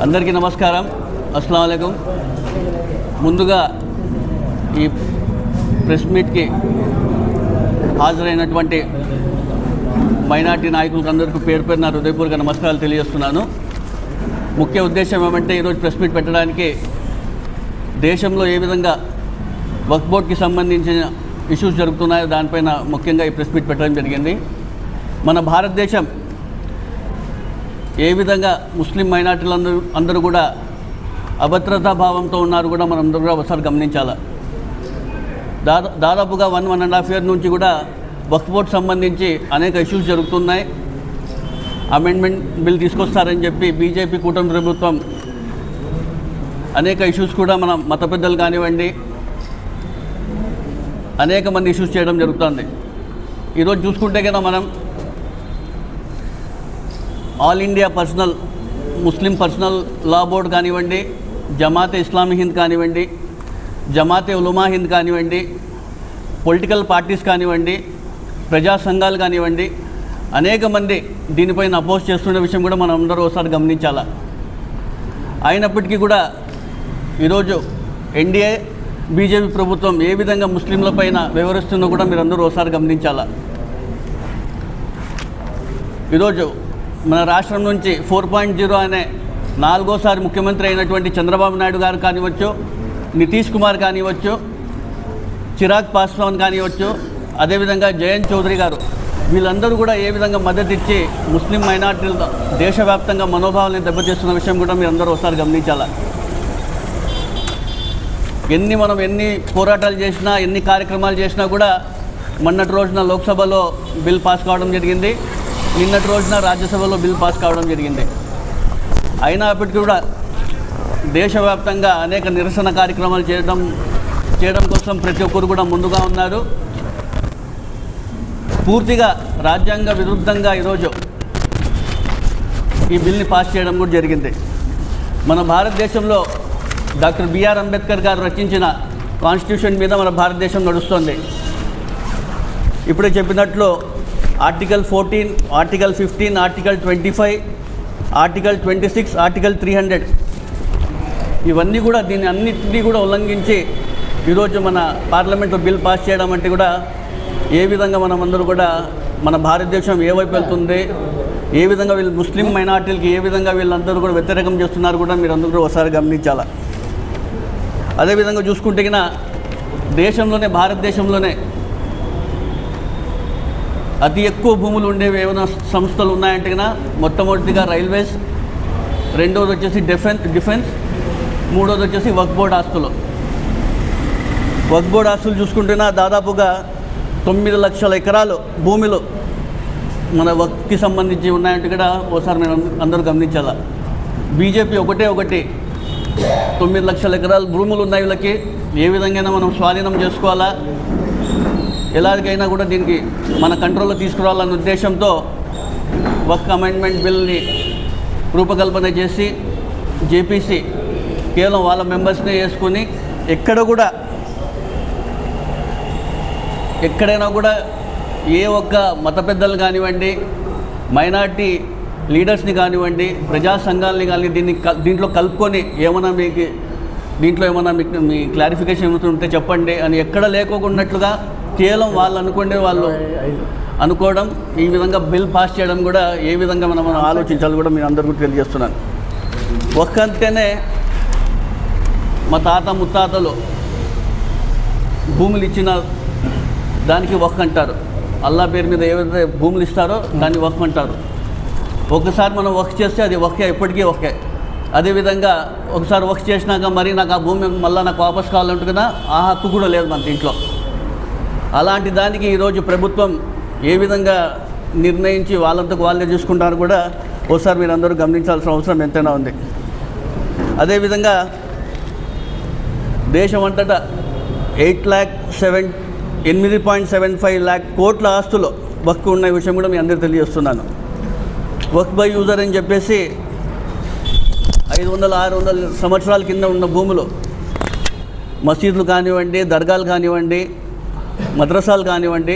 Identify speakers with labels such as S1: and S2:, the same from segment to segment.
S1: అందరికీ నమస్కారం. అస్సలాము అలైకుం. ముందుగా ఈ ప్రెస్ మీట్కి హాజరైనటువంటి మైనార్టీ నాయకులకు అందరికీ పేరు పేరున హృదయపూర్వక నమస్కారాలు తెలియజేస్తున్నాను. ముఖ్య ఉద్దేశం ఏమంటే ఈరోజు ప్రెస్ మీట్ పెట్టడానికి దేశంలో ఏ విధంగా వక్ఫ్ బోర్డ్కి సంబంధించిన ఇష్యూస్ జరుగుతున్నాయో దానిపైన ముఖ్యంగా ఈ ప్రెస్ మీట్ పెట్టడం జరిగింది. మన భారతదేశం ఏ విధంగా ముస్లిం మైనార్టీలు అందరూ కూడా అభద్రతా భావంతో ఉన్నారు కూడా మనం అందరూ కూడా ఒకసారి గమనించాలి. దాదాపుగా 1.5 years నుంచి కూడా వక్ఫ్ బోర్డ్ సంబంధించి అనేక ఇష్యూస్ జరుగుతున్నాయి. అమెండ్మెంట్ బిల్ తీసుకొస్తారని చెప్పి బీజేపీ కూటమి ప్రభుత్వం అనేక ఇష్యూస్ కూడా మనం మత పెద్దలు కానివ్వండి అనేక మంది ఇష్యూస్ చేయడం జరుగుతుంది. ఈరోజు చూసుకుంటే కదా మనం ఆల్ ఇండియా ముస్లిం పర్సనల్ లా బోర్డ్ కానివ్వండి, జమాతే ఇస్లామీ హింద్ కానివ్వండి, జమాతే ఉలమా హింద్ కానివ్వండి, పొలిటికల్ పార్టీస్ కానివ్వండి, ప్రజా సంఘాలు కానివ్వండి, అనేక మంది దీనిపైన అపోజ్ చేస్తున్న విషయం కూడా మనం అందరూ ఒకసారి గమనించాలా. అయినప్పటికీ కూడా ఈరోజు ఎన్డీఏ బీజేపీ ప్రభుత్వం ఏ విధంగా ముస్లింల పైన వ్యవహరిస్తుందో కూడా మీరు అందరూ ఒకసారి గమనించాలా. ఈరోజు మన రాష్ట్రం నుంచి 4.0 అనే 4వ ముఖ్యమంత్రి అయినటువంటి చంద్రబాబు నాయుడు గారు కానివచ్చు, నితీష్ కుమార్ కానివచ్చు, చిరాగ్ పాస్వాన్ కానివచ్చు, అదేవిధంగా జయంత్ చౌదరి గారు, వీళ్ళందరూ కూడా ఏ విధంగా మద్దతు ఇచ్చి ముస్లిం మైనార్టీల దేశవ్యాప్తంగా మనోభావాలను దెబ్బతీస్తున్న విషయం కూడా మీరు అందరూ ఒకసారి గమనించాలా. ఎన్ని పోరాటాలు చేసినా, ఎన్ని కార్యక్రమాలు చేసినా కూడా మొన్నటి రోజున లోక్సభలో బిల్ పాస్ కావడం జరిగింది, నిన్నటి రోజున రాజ్యసభలో బిల్ పాస్ కావడం జరిగింది. అయినప్పటికీ కూడా దేశవ్యాప్తంగా అనేక నిరసన కార్యక్రమాలు చేయడం కోసం ప్రతి ఒక్కరు కూడా ముందుగా ఉన్నారు. పూర్తిగా రాజ్యాంగ విరుద్ధంగా ఈరోజు ఈ బిల్ని పాస్ చేయడం కూడా జరిగింది. మన భారతదేశంలో డాక్టర్ బిఆర్ అంబేద్కర్ గారు రచించిన కాన్స్టిట్యూషన్ మీద మన భారతదేశం నడుస్తుంది. ఇప్పుడే చెప్పినట్లు article 14, article 15, article 25, article 26, article 300 ఇవన్నీ కూడా అన్నింటినీ కూడా ఉల్లంఘించి ఈరోజు మన పార్లమెంట్లో బిల్ పాస్ చేయడం అంటే కూడా ఏ విధంగా మనమందరూ కూడా మన భారతదేశం ఏ వైపు వెళ్తుంది, ఏ విధంగా వీళ్ళు ముస్లిం మైనార్టీలకి ఏ విధంగా వీళ్ళందరూ కూడా వ్యతిరేకం చేస్తున్నారు కూడా మీరు అందరూ కూడా ఒకసారి గమనించాలి. అదేవిధంగా చూసుకుంటే భారతదేశంలోనే అతి ఎక్కువ భూములు ఉండేవి ఏమైనా సంస్థలు ఉన్నాయంటే కన్నా మొట్టమొదటిగా రైల్వేస్, రెండోది వచ్చేసి డిఫెన్స్, మూడోది వచ్చేసి వక్ఫ్ బోర్డ్ ఆస్తులు. వక్ఫ్ బోర్డ్ ఆస్తులు చూసుకుంటున్నా దాదాపుగా 9 లక్షల ఎకరాలు భూమిలో మన వక్ఫ్కి సంబంధించి ఉన్నాయంటే కూడా ఒకసారి మేము అందరూ గమనించాలా. బీజేపీ ఒకటి 9 లక్షల ఎకరాలు భూములు ఉన్నాయి వీళ్ళకి, ఏ విధంగా మనం స్వాధీనం చేసుకోవాలా, ఎలాగైనా కూడా దీనికి మన కంట్రోల్లో తీసుకురావాలన్న ఉద్దేశంతో వక్ఫ్ అమెండ్మెంట్ బిల్ని రూపకల్పన చేసి జేపీసీ కేవలం వాళ్ళ మెంబర్స్నే వేసుకొని ఎక్కడైనా కూడా ఏ ఒక్క మత పెద్దలు కానివ్వండి, మైనార్టీ లీడర్స్ని కానివ్వండి, ప్రజా సంఘాలని కానీ దీంట్లో కలుపుకొని దీంట్లో ఏమైనా మీ క్లారిఫికేషన్ ఏమవుతుంటే చెప్పండి అని ఎక్కడ లేకోకున్నట్లుగా కేవలం వాళ్ళు అనుకోవడం, ఈ విధంగా బిల్ పాస్ చేయడం కూడా ఏ విధంగా మనం ఆలోచించాలి కూడా మీరు అందరికీ తెలియజేస్తున్నాను. వక్ఫ్ అంటేనే మా తాత ముత్తాతలు భూములు ఇచ్చిన దానికి వక్ఫ్ అంటారు. అల్లా పేరు మీద ఏవైతే భూములు ఇస్తారో దాన్ని వక్ఫ్ అంటారు. ఒకసారి మనం వక్ఫ్ చేస్తే అది వక్ఫే, ఎప్పటికీ వక్ఫే. అదేవిధంగా ఒకసారి వక్ఫ్ చేసినాక మరి నాకు ఆ భూమి మళ్ళీ నాకు వాపస్ కావాలంటే కదా ఆ హక్కు కూడా లేదు మన దీంట్లో. అలాంటి దానికి ఈరోజు ప్రభుత్వం ఏ విధంగా నిర్ణయించి వాళ్ళంతకు వాళ్ళే చూసుకుంటారు కూడా ఒకసారి మీరు అందరూ గమనించాల్సిన అవసరం ఎంతైనా ఉంది. అదేవిధంగా దేశం అంతటా 8.75 lakh కోట్ల ఆస్తులు వక్ఫ్ ఉన్న విషయం కూడా మీ అందరూ తెలియజేస్తున్నాను. వక్ఫ్ బై యూజర్ అని చెప్పేసి 500-600 సంవత్సరాల కింద ఉన్న భూములు, మసీదులు కానివ్వండి, దర్గాలు కానివ్వండి, మద్రసాలు కానివ్వండి,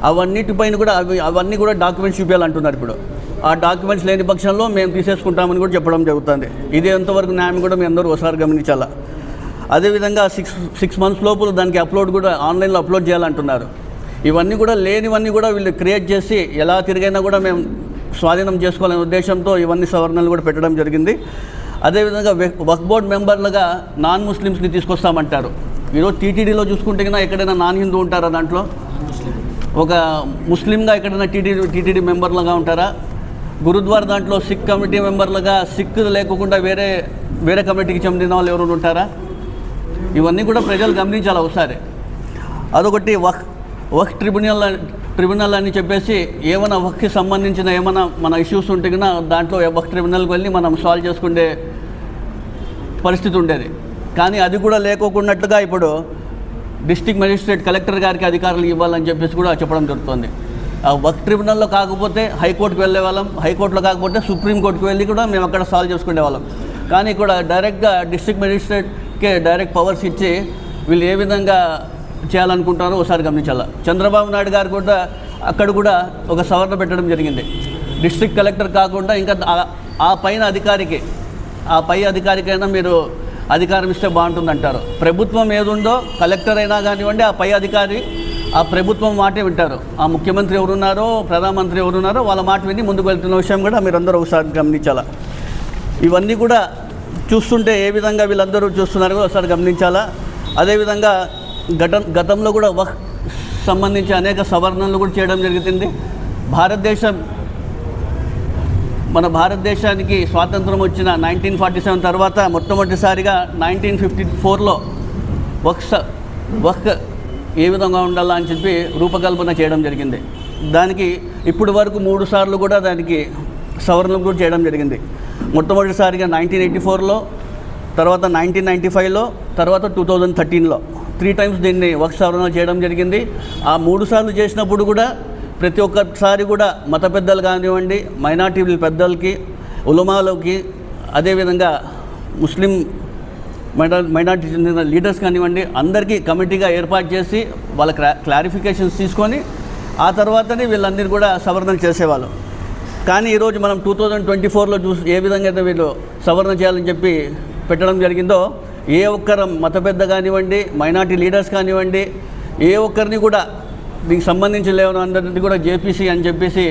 S1: అవన్నిటిపైన కూడా అవన్నీ కూడా డాక్యుమెంట్స్ చూపించాలంటున్నారు. ఇప్పుడు ఆ డాక్యుమెంట్స్ లేని పక్షంలో మేము తీసేసుకుంటామని కూడా చెప్పడం జరుగుతుంది. ఇది ఎంతవరకు న్యాయం కూడా మీ అందరూ ఒకసారి గమనించాలా. అదేవిధంగా 6 months లోపల దానికి అప్లోడ్ కూడా ఆన్లైన్లో అప్లోడ్ చేయాలంటున్నారు. ఇవన్నీ కూడా లేనివన్నీ కూడా వీళ్ళు క్రియేట్ చేసి ఎలా తిరిగైనా కూడా మేము స్వాధీనం చేసుకోవాలనే ఉద్దేశంతో ఇవన్నీ సవరణలు కూడా పెట్టడం జరిగింది. అదేవిధంగా వక్ఫ్ బోర్డ్ మెంబర్లుగా నాన్ ముస్లిమ్స్ని తీసుకొస్తామంటారు. ఈరోజు టీటీడీలో చూసుకుంటే కన్నా ఎక్కడైనా నాన్ హిందూ ఉంటారా, దాంట్లో ఒక ముస్లింగా ఎక్కడైనా టీటీడీ మెంబర్లుగా ఉంటారా? గురుద్వారా దాంట్లో సిక్ కమిటీ మెంబర్లుగా సిక్ లేకుండా వేరే కమిటీకి చెందిన వాళ్ళు ఎవరు ఉంటారా? ఇవన్నీ కూడా ప్రజలు గమనించాలి ఒకసారి. అదొకటి వక్ఫ్ ట్రిబ్యునల్ అని చెప్పేసి ఏమైనా వక్ఫ్కి సంబంధించిన ఏమైనా మన ఇష్యూస్ ఉంటే కన్నా దాంట్లో వక్ఫ్ ట్రిబ్యునల్కి వెళ్ళి మనం సాల్వ్ చేసుకునే పరిస్థితి ఉండేది. కానీ అది కూడా లేకోకున్నట్లుగా ఇప్పుడు డిస్ట్రిక్ట్ మెజిస్ట్రేట్ కలెక్టర్ గారికి అధికారులు ఇవ్వాలని చెప్పేసి కూడా చెప్పడం జరుగుతుంది. ఆ వక్ఫ్ ట్రిబ్యునల్లో కాకపోతే హైకోర్టుకు వెళ్ళే వాళ్ళం, హైకోర్టులో కాకపోతే సుప్రీంకోర్టుకు వెళ్ళి కూడా మేము అక్కడ సాల్వ్ చేసుకునే వాళ్ళం. కానీ కూడా డైరెక్ట్గా డిస్ట్రిక్ట్ మెజిస్ట్రేట్కే డైరెక్ట్ పవర్స్ ఇచ్చి వీళ్ళు ఏ విధంగా చేయాలనుకుంటారో ఒకసారి గమనించాలి. చంద్రబాబు నాయుడు గారు కూడా అక్కడ కూడా ఒక సవరణ పెట్టడం జరిగింది. డిస్ట్రిక్ట్ కలెక్టర్ కాకుండా ఇంకా ఆ పై అధికారికైనా మీరు అధికారం ఇస్తే బాగుంటుందంటారు. ప్రభుత్వం ఏదుందో కలెక్టర్ అయినా కానివ్వండి, ఆ పై అధికారి ఆ ప్రభుత్వం మాటే వింటారు. ఆ ముఖ్యమంత్రి ఎవరున్నారో, ప్రధానమంత్రి ఎవరున్నారో వాళ్ళ మాట విని ముందుకు వెళ్తున్న విషయం కూడా మీరందరూ ఒకసారి గమనించాలా. ఇవన్నీ కూడా చూస్తుంటే ఏ విధంగా వీళ్ళందరూ చూస్తున్నారో ఒకసారి గమనించాలా. అదేవిధంగా గతంలో కూడా వక్ఫ్ సంబంధించి అనేక సవరణలు కూడా చేయడం జరుగుతుంది. మన భారతదేశానికి స్వాతంత్రం వచ్చిన 1947 తర్వాత మొట్టమొదటిసారిగా 1954లో వక్ఫ్ ఏ విధంగా ఉండాలా అని చెప్పి రూపకల్పన చేయడం జరిగింది. దానికి ఇప్పటి వరకు 3 సార్లు కూడా దానికి సవరణలు కూడా చేయడం జరిగింది. మొట్టమొదటిసారిగా 1984లో, తర్వాత 1995లో, తర్వాత 2013లో 3 times దీన్ని వక్ఫ్ సవరణ చేయడం జరిగింది. ఆ 3 సార్లు చేసినప్పుడు కూడా ప్రతి ఒక్కసారి కూడా మత పెద్దలు కానివ్వండి, మైనార్టీ పెద్దలకి, ఉలమాలకి, అదేవిధంగా ముస్లిం మైనార్టీ చెందిన లీడర్స్ కానివ్వండి, అందరికీ కమిటీగా ఏర్పాటు చేసి వాళ్ళ క్లారిఫికేషన్స్ తీసుకొని ఆ తర్వాతనే వీళ్ళందరూ కూడా సవరణలు చేసేవాళ్ళు. కానీ ఈరోజు మనం 2024లో ఏ విధంగా అయితే వీళ్ళు సవరణ చేయాలని చెప్పి పెట్టడం జరిగిందో, ఏ ఒక్కరు మత పెద్ద కానివ్వండి, మైనార్టీ లీడర్స్ కానివ్వండి, ఏ ఒక్కరిని కూడా దీనికి సంబంధించి లేవని అందరినీ కూడా జేపీసీ అని చెప్పేసి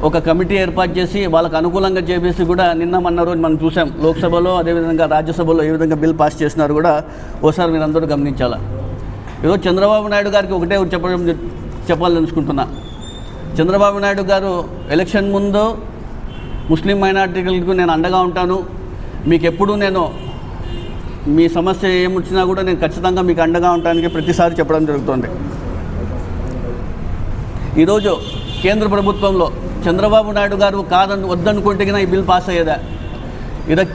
S1: ఒక కమిటీ ఏర్పాటు చేసి వాళ్ళకు అనుకూలంగా చేపేసి కూడా నిన్న రోజు మనం చూసాం. లోక్సభలో అదేవిధంగా రాజ్యసభలో ఏ విధంగా బిల్ పాస్ చేసినారు కూడా ఒకసారి మీరు అందరూ గమనించాలా. ఈరోజు చంద్రబాబు నాయుడు గారికి ఒకటే చెప్పాలనుకుంటున్నా. చంద్రబాబు నాయుడు గారు ఎలక్షన్ ముందు ముస్లిం మైనార్టీలకు నేను అండగా ఉంటాను, మీకు ఎప్పుడూ నేను మీ సమస్య ఏమొచ్చినా కూడా నేను ఖచ్చితంగా మీకు అండగా ఉంటానికి ప్రతిసారి చెప్పడం జరుగుతుంది. ఈరోజు కేంద్ర ప్రభుత్వంలో చంద్రబాబు నాయుడు గారు వద్దనుకుంటే ఈ బిల్ పాస్ అయ్యేదా?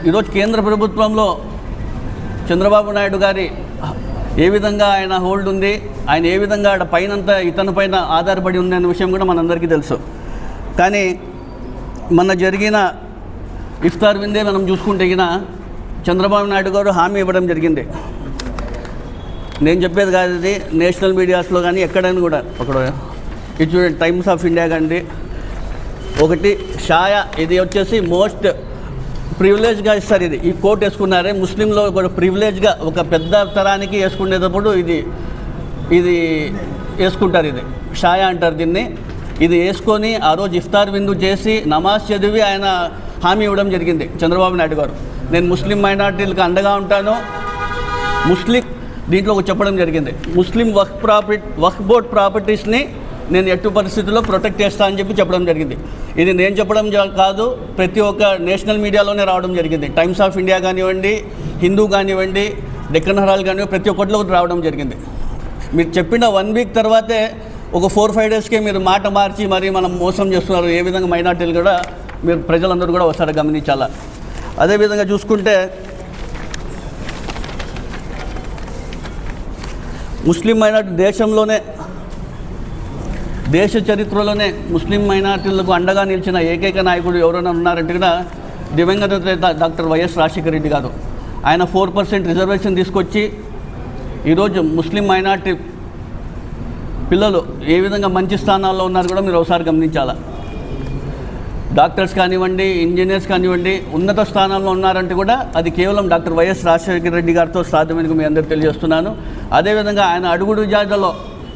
S1: ఈరోజు కేంద్ర ప్రభుత్వంలో చంద్రబాబు నాయుడు గారి ఏ విధంగా ఆయన హోల్డ్ ఉంది, ఆయన ఏ విధంగా పైనంతా ఇతని పైన ఆధారపడి ఉంది అనే విషయం కూడా మనందరికీ తెలుసు. కానీ మొన్న జరిగిన ఇఫ్తార్ విందే మనం చూసుకుంటే చంద్రబాబు నాయుడు గారు హామీ ఇవ్వడం జరిగింది. నేను చెప్పేది కాదు, ఇది నేషనల్ మీడియాస్లో కానీ ఎక్కడైనా కూడా ఇది చూడండి, టైమ్స్ ఆఫ్ ఇండియా కానీ ఒకటి షాయా, ఇది వచ్చేసి మోస్ట్ ప్రివిలేజ్గా ఇస్తారు. ఈ కోట్ వేసుకున్నారే ముస్లింలో ఒక ప్రివిలేజ్గా ఒక పెద్ద తరానికి వేసుకునేటప్పుడు ఇది వేసుకుంటారు. ఇది షాయా అంటారు దీన్ని. ఇది వేసుకొని ఆ రోజు ఇఫ్తార్ విందు చేసి నమాజ్ చదివి ఆయన హామీ ఇవ్వడం జరిగింది చంద్రబాబు నాయుడు గారు. నేను ముస్లిం మైనార్టీలకు అండగా ఉంటాను. దీంట్లో చెప్పడం జరిగింది, ముస్లిం వక్ఫ్ బోర్డ్ ప్రాపర్టీస్ని నేను ఎట్టి పరిస్థితుల్లో ప్రొటెక్ట్ చేస్తా అని చెప్పడం జరిగింది. ఇది నేను చెప్పడం కాదు, ప్రతి ఒక్క నేషనల్ మీడియాలోనే రావడం జరిగింది. టైమ్స్ ఆఫ్ ఇండియా కానివ్వండి, హిందూ కానివ్వండి, డెక్కన్ హెరాల్డ్ కానివ్వండి, ప్రతి ఒక్కటిలో రావడం జరిగింది. మీరు చెప్పిన 1 week తర్వాతే ఒక 4-5 daysకే మీరు మాట మార్చి మరి మనం మోసం చేస్తున్నారు. ఏ విధంగా మైనార్టీలు కూడా మీరు ప్రజలందరూ కూడా ఒకసారి గమనించాలా. అదేవిధంగా చూసుకుంటే ముస్లిం మైనార్టీ దేశ చరిత్రలోనే ముస్లిం మైనార్టీలకు అండగా నిలిచిన ఏకైక నాయకుడు ఎవరైనా ఉన్నారంటే కూడా దివంగత నేత డాక్టర్ వైఎస్ రాజశేఖర రెడ్డి గారు. ఆయన 4% రిజర్వేషన్ తీసుకొచ్చి ఈరోజు ముస్లిం మైనార్టీ పిల్లలు ఏ విధంగా మంచి స్థానాల్లో ఉన్నారు కూడా మీరు ఒకసారి గమనించాలా. డాక్టర్స్ కానివ్వండి, ఇంజనీర్స్ కానివ్వండి, ఉన్నత స్థానాల్లో ఉన్నారంటే కూడా అది కేవలం డాక్టర్ వైఎస్ రాజశేఖర రెడ్డి గారితో సాధ్యమని మీ అందరికీ తెలియజేస్తున్నాను. అదేవిధంగా ఆయన అడుగుడు జాడలో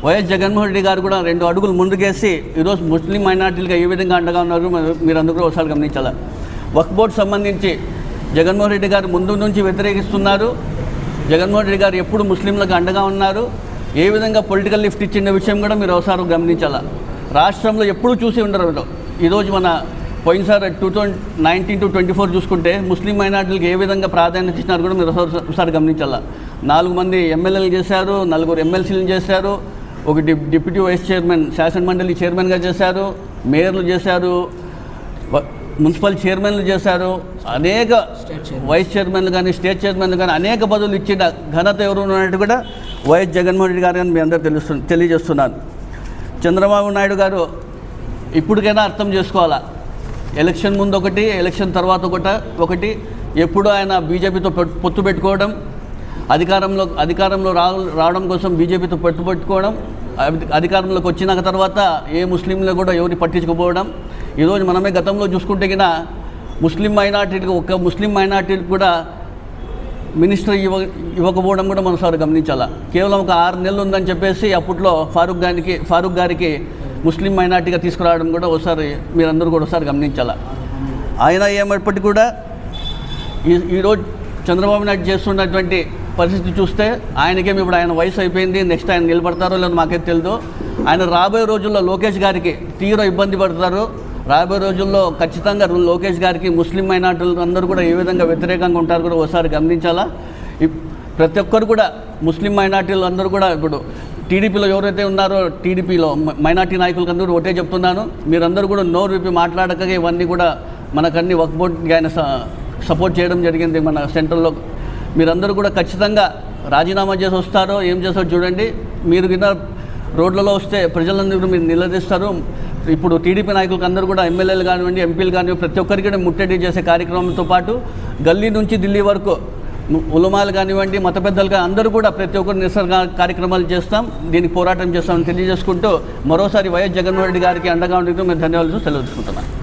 S1: వైఎస్ జగన్మోహన్ రెడ్డి గారు కూడా 2 అడుగులు ముందుకేసి ఈరోజు ముస్లిం మైనార్టీలుగా ఏ విధంగా అండగా ఉన్నారు మీరు అందరూ కూడా ఒకసారి గమనించాలి. వక్ఫ్ బోర్డు సంబంధించి జగన్మోహన్ రెడ్డి గారు ముందు నుంచి వ్యతిరేకిస్తున్నారు. జగన్మోహన్ రెడ్డి గారు ఎప్పుడు ముస్లింలకు అండగా ఉన్నారు, ఏ విధంగా పొలిటికల్ లిఫ్ట్ ఇచ్చిన విషయం కూడా మీరు ఒకసారి గమనించాలి. రాష్ట్రంలో ఎప్పుడూ చూసి ఉండరు. ఈరోజు మన పోయినసారి 2019 to 24 చూసుకుంటే ముస్లిం మైనార్టీలకు ఏ విధంగా ప్రాధాన్యత ఇచ్చినారు కూడా మీరు ఒకసారి గమనించాలి. 4 మంది ఎమ్మెల్యేలు చేశారు, 4 ఎమ్మెల్సీలు చేశారు, ఒక డిప్యూటీ వైస్ చైర్మన్ శాసనమండలి చైర్మన్గా చేశారు, మేయర్లు చేశారు, మున్సిపల్ చైర్మన్లు చేశారు, అనేక వైస్ చైర్మన్లు కానీ స్టేట్ చైర్మన్లు కానీ అనేక పదవులు ఇచ్చిన ఘనత ఎవరు ఉన్నట్టు కూడా వైఎస్ జగన్మోహన్ రెడ్డి గారు అని మీ అందరూ తెలియజేస్తున్నాను. చంద్రబాబు నాయుడు గారు ఇప్పటికైనా అర్థం చేసుకోవాలా. ఎలక్షన్ ముందు ఒకటి, ఎలక్షన్ తర్వాత ఒకటి ఎప్పుడు ఆయన బీజేపీతో పొత్తు పెట్టుకోవడం, అధికారంలో రావడం కోసం బీజేపీతో పొత్తు పెట్టుకోవడం, అధికారంలోకి వచ్చిన తర్వాత ఏ ముస్లింలు కూడా ఎవరిని పట్టించుకోపోవడం. ఈరోజు మనమే గతంలో చూసుకుంటే కినా ముస్లిం మైనార్టీలకు కూడా మినిస్టర్ ఇవ్వకపోవడం కూడా మనం సార్ గమనించాలా. కేవలం ఒక 6 నెలలు ఉందని చెప్పేసి అప్పట్లో ఫారూక్ గారికి ముస్లిం మైనార్టీగా తీసుకురావడం కూడా ఒకసారి మీరందరూ కూడా ఒకసారి గమనించాలా. ఆయన ఏమైనప్పటికీ కూడా ఈరోజు చంద్రబాబు నాయుడు చేస్తున్నటువంటి పరిస్థితి చూస్తే ఆయనకేమి ఇప్పుడు ఆయన వయసు అయిపోయింది, నెక్స్ట్ ఆయన నిలబడతారో లేదో మాకైతే తెలియదు. ఆయన రాబోయే రోజుల్లో లోకేష్ గారికి తీవ్ర ఇబ్బంది పడతారు. రాబోయే రోజుల్లో ఖచ్చితంగా లోకేష్ గారికి ముస్లిం మైనార్టీలు అందరూ కూడా ఏ విధంగా వ్యతిరేకంగా ఉంటారు కూడా ఒకసారి గమనించాలా. ప్రతి ఒక్కరు కూడా ముస్లిం మైనార్టీలు అందరూ కూడా ఇప్పుడు టీడీపీలో ఎవరైతే ఉన్నారో టీడీపీలో మైనార్టీ నాయకులకు అందరూ ఒకటే చెప్తున్నాను, మీరందరూ కూడా నోరు విప్పి మాట్లాడక ఇవన్నీ కూడా మనకన్నీ వక్ఫ్ బోర్డుకి ఆయన సపోర్ట్ చేయడం జరిగింది మన సెంట్రల్లో. మీరందరూ కూడా ఖచ్చితంగా రాజీనామా చేసి వస్తారో ఏం చేస్తారో చూడండి. మీరు కింద రోడ్లలో వస్తే ప్రజలందరూ మీరు నిలదీస్తారు. ఇప్పుడు టీడీపీ నాయకులకు అందరూ కూడా ఎమ్మెల్యేలు కానివ్వండి, ఎంపీలు కానివ్వండి, ప్రతి ఒక్కరికి కూడా ముట్టడి చేసే కార్యక్రమంతో పాటు గల్లీ నుంచి ఢిల్లీ వరకు ఉలమాలు కానివ్వండి, మత పెద్దలుగా అందరూ కూడా ప్రతి ఒక్కరు నిరసన కార్యక్రమాలు చేస్తాం, దీనికి పోరాటం చేస్తామని తెలియజేసుకుంటూ మరోసారి వైఎస్ జగన్మోహన్ రెడ్డి గారికి అండగా ఉండేందుకు మేము ధన్యవాదాలు సెలవుకుంటున్నాం.